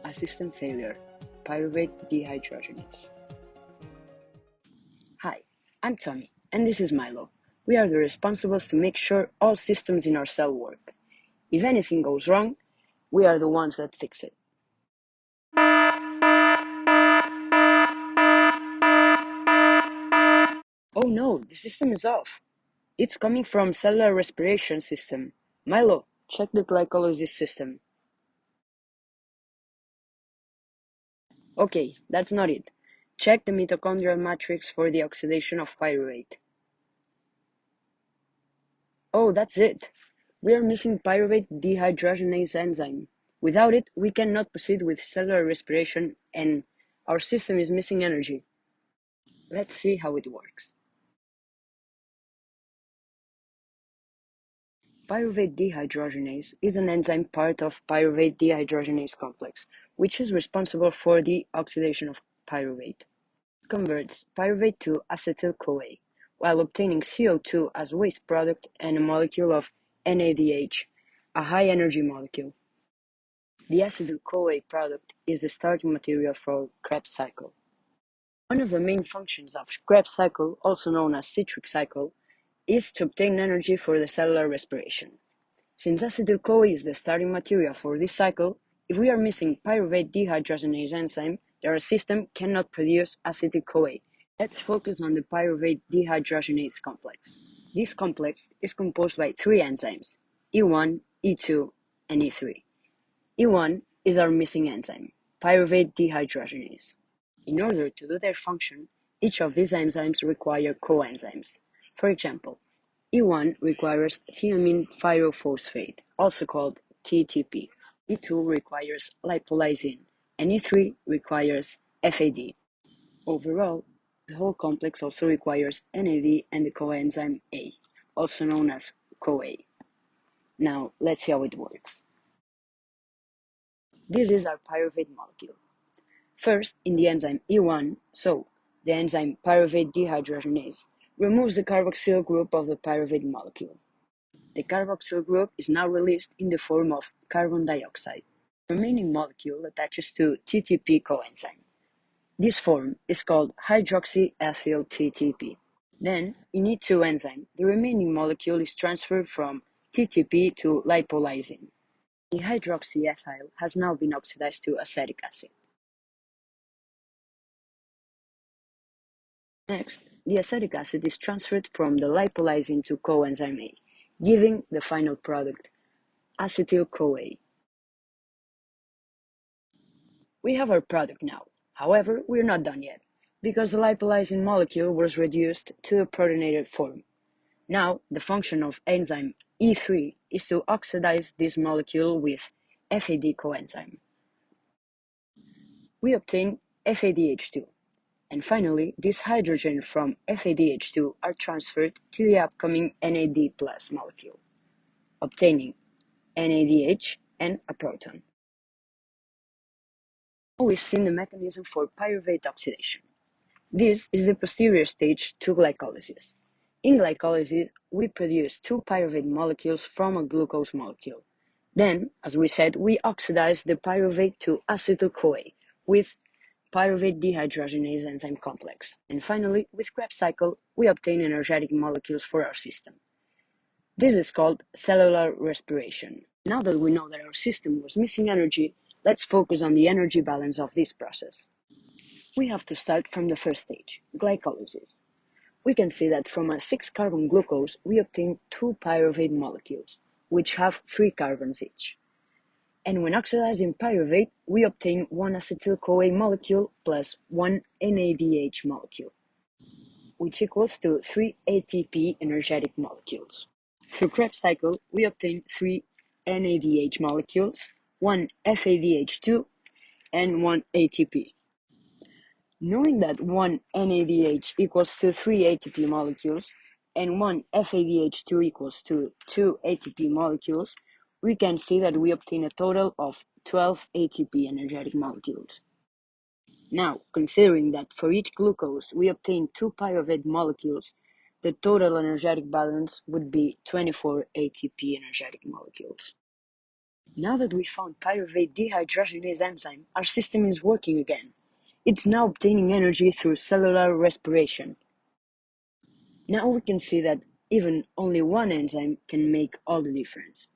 a system failure, pyruvate dehydrogenase. Hi, I'm Tommy, and this is Milo. We are the responsibles to make sure all systems in our cell work. If anything goes wrong, we are the ones that fix it. Oh no, the system is off. It's coming from cellular respiration system. Milo, check the glycolysis system. Okay, that's not it. Check the mitochondrial matrix for the oxidation of pyruvate. Oh, that's it. We are missing pyruvate dehydrogenase enzyme. Without it, we cannot proceed with cellular respiration and our system is missing energy. Let's see how it works. Pyruvate dehydrogenase is an enzyme part of pyruvate dehydrogenase complex, which is responsible for the oxidation of pyruvate. It converts pyruvate to acetyl-CoA, while obtaining CO2 as waste product and a molecule of NADH, a high-energy molecule. The acetyl-CoA product is the starting material for Krebs cycle. One of the main functions of Krebs cycle, also known as citric cycle, is to obtain energy for the cellular respiration. Since acetyl-CoA is the starting material for this cycle, if we are missing pyruvate dehydrogenase enzyme, our system cannot produce acetyl-CoA. Let's focus on the pyruvate dehydrogenase complex. This complex is composed by three enzymes, E1, E2, and E3. E1 is our missing enzyme, pyruvate dehydrogenase. In order to do their function, each of these enzymes require coenzymes. For example, E1 requires thiamine pyrophosphate, also called TTP. E2 requires lipolysine, and E3 requires FAD. Overall, the whole complex also requires NAD and the coenzyme A, also known as CoA. Now, let's see how it works. This is our pyruvate molecule. First, in the enzyme E1, the enzyme pyruvate dehydrogenase, removes the carboxyl group of the pyruvate molecule. The carboxyl group is now released in the form of carbon dioxide. The remaining molecule attaches to TTP coenzyme. This form is called hydroxyethyl TTP. Then, in E2 enzyme, the remaining molecule is transferred from TTP to lipolysine. The hydroxyethyl has now been oxidized to acetic acid. Next, the acetic acid is transferred from the lipolysine to coenzyme A, giving the final product, acetyl-CoA. We have our product now. However, we're not done yet, because the lipolysine molecule was reduced to the protonated form. Now, the function of enzyme E3 is to oxidize this molecule with FAD coenzyme. We obtain FADH2. And finally, this hydrogen from FADH2 are transferred to the upcoming NAD+ molecule, obtaining NADH and a proton. Now we've seen the mechanism for pyruvate oxidation. This is the posterior stage to glycolysis. In glycolysis, we produce two pyruvate molecules from a glucose molecule. Then, as we said, we oxidize the pyruvate to acetyl-CoA with pyruvate dehydrogenase enzyme complex. And finally, with Krebs cycle, we obtain energetic molecules for our system. This is called cellular respiration. Now that we know that our system was missing energy, let's focus on the energy balance of this process. We have to start from the first stage, glycolysis. We can see that from a 6-carbon glucose, we obtain two pyruvate molecules, which have 3 carbons each. And when oxidizing pyruvate, we obtain one acetyl-CoA molecule plus one NADH molecule, which equals to 3 ATP energetic molecules. Through Krebs cycle, we obtain 3 NADH molecules, one FADH2, and one ATP. Knowing that one NADH equals to 3 ATP molecules and one FADH2 equals to 2 ATP molecules, we can see that we obtain a total of 12 ATP energetic molecules. Now, considering that for each glucose we obtain 2 pyruvate molecules, the total energetic balance would be 24 ATP energetic molecules. Now that we found pyruvate dehydrogenase enzyme, our system is working again. It's now obtaining energy through cellular respiration. Now we can see that even only one enzyme can make all the difference.